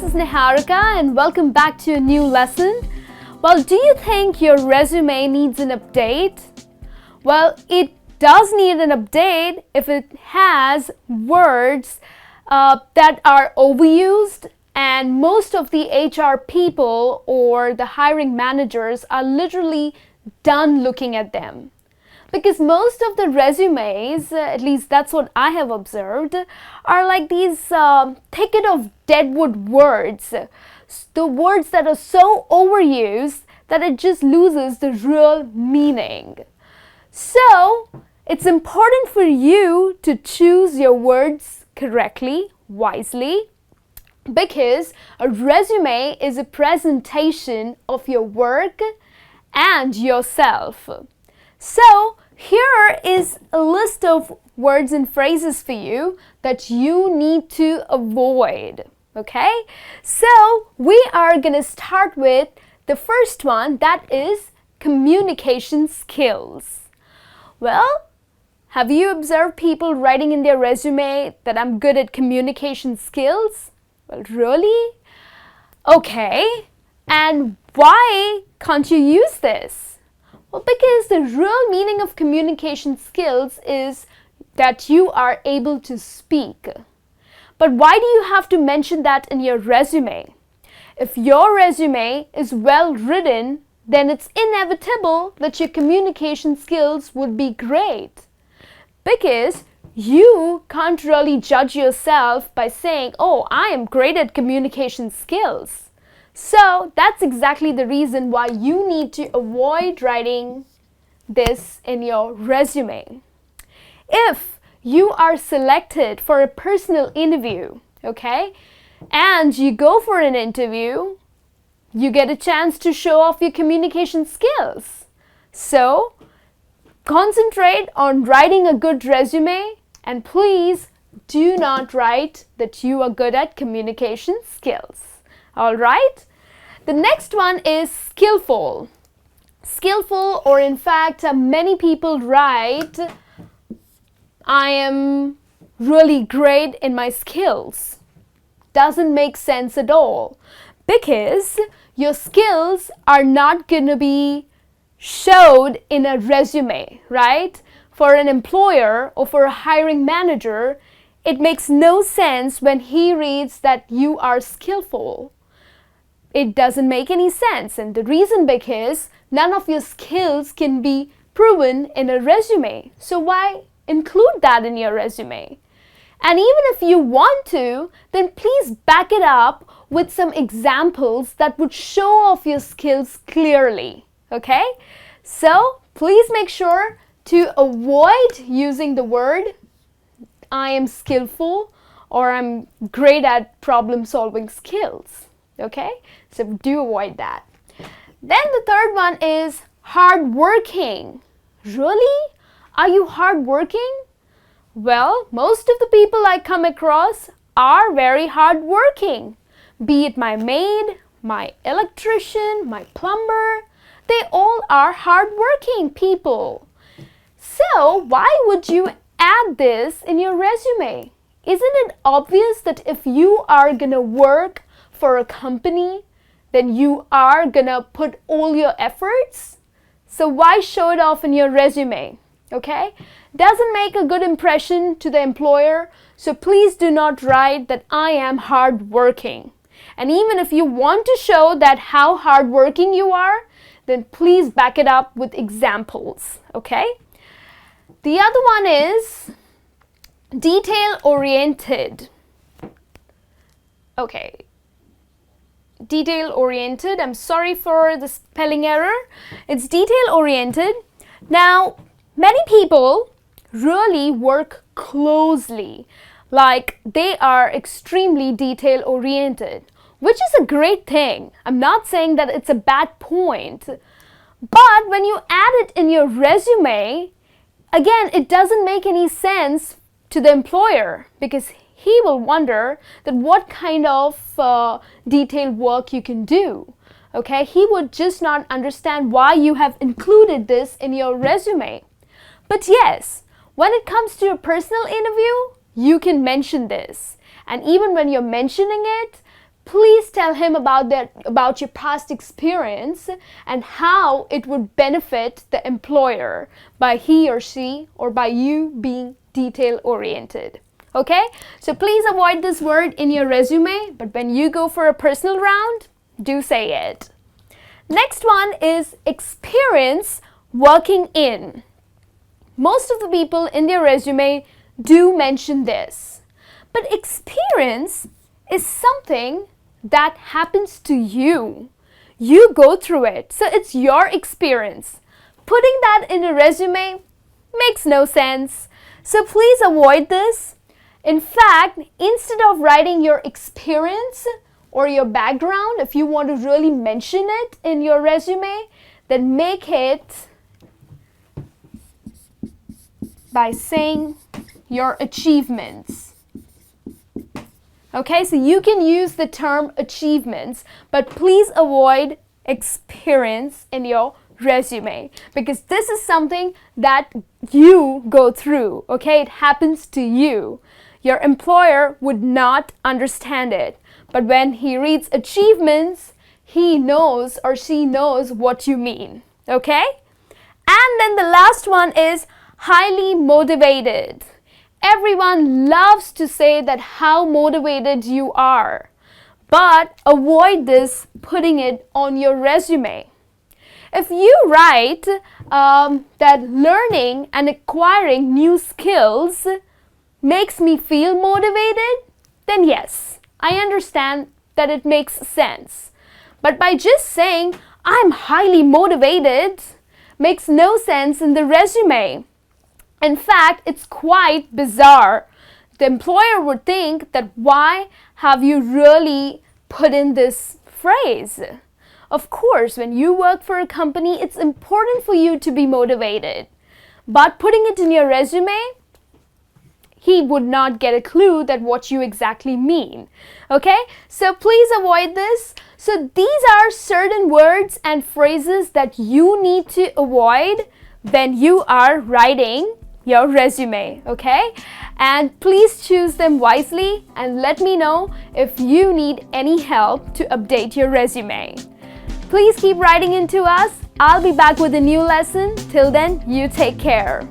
is Niharika and welcome back to a new lesson. Well, do you think your resume needs an update? Well, it does need an update if it has words that are overused, and most of the HR people or the hiring managers are literally done looking at them. Because most of the resumes, at least that's what I have observed, are like these thicket of deadwood words. The words that are so overused that it just loses the real meaning. So, it's important for you to choose your words correctly, wisely, because a resume is a presentation of your work and yourself. So, here is a list of words and phrases for you that you need to avoid. Okay? So, we are going to start with the first one, that is communication skills. Well, have you observed people writing in their resume that I'm good at communication skills? Well, really? Okay. And why can't you use this? Well, because the real meaning of communication skills is that you are able to speak. But why do you have to mention that in your resume? If your resume is well written, then it's inevitable that your communication skills would be great. Because you can't really judge yourself by saying, oh, I am great at communication skills. So that's exactly the reason why you need to avoid writing this in your resume. If you are selected for a personal interview, okay, and you go for an interview, you get a chance to show off your communication skills. So concentrate on writing a good resume, and please do not write that you are good at communication skills. All right? The next one is skillful. Skillful, or in fact, many people write, I am really great in my skills. Doesn't make sense at all, because your skills are not going to be showed in a resume, right? For an employer or for a hiring manager, it makes no sense when he reads that you are skillful. It doesn't make any sense, and the reason because none of your skills can be proven in a resume. So why include that in your resume? And even if you want to, then please back it up with some examples that would show off your skills clearly. Okay? So please make sure to avoid using the word I am skillful or I'm great at problem solving skills. Okay? So do avoid that. Then the third one is hardworking. Really? Are you hardworking? Well, most of the people I come across are very hardworking. Be it my maid, my electrician, my plumber, they all are hardworking people. So why would you add this in your resume? Isn't it obvious that if you are gonna work for a company, then you are gonna put all your efforts? So why show it off in your resume? Okay? Doesn't make a good impression to the employer, so please do not write that I am hardworking. And even if you want to show that how hardworking you are, then please back it up with examples. Okay? The other one is detail-oriented. Okay. Detail-oriented. I'm sorry for the spelling error. It's detail-oriented. Now, many people really work closely, like they are extremely detail-oriented, which is a great thing. I'm not saying that it's a bad point, but when you add it in your resume, again, it doesn't make any sense to the employer because he will wonder that what kind of detailed work you can do. Okay, he would just not understand why you have included this in your resume. But yes, when it comes to a personal interview, you can mention this. And even when you're mentioning it, please tell him about your past experience and how it would benefit the employer by he or she or by you being detail oriented. Okay, so please avoid this word in your resume, but when you go for a personal round, do say it. Next one is experience working in. Most of the people in their resume do mention this, but experience is something that happens to you. You go through it, so it's your experience. Putting that in a resume makes no sense, so please avoid this. In fact, instead of writing your experience or your background, if you want to really mention it in your resume, then make it by saying your achievements. Okay, so you can use the term achievements, but please avoid experience in your resume because this is something that you go through. Okay, it happens to you. Your employer would not understand it, but when he reads achievements, he knows or she knows what you mean. Okay, and then the last one is highly motivated. Everyone loves to say that how motivated you are, but avoid this putting it on your resume. If you write that learning and acquiring new skills makes me feel motivated, then yes, I understand that it makes sense. But by just saying I'm highly motivated makes no sense in the resume. In fact, it's quite bizarre. The employer would think that why have you really put in this phrase? Of course, when you work for a company, it's important for you to be motivated. But putting it in your resume, he would not get a clue that what you exactly mean. Okay, so please avoid this. So these are certain words and phrases that you need to avoid when you are writing your resume. Okay, and please choose them wisely and let me know if you need any help to update your resume. Please keep writing into us. I'll be back with a new lesson. Till then, you take care.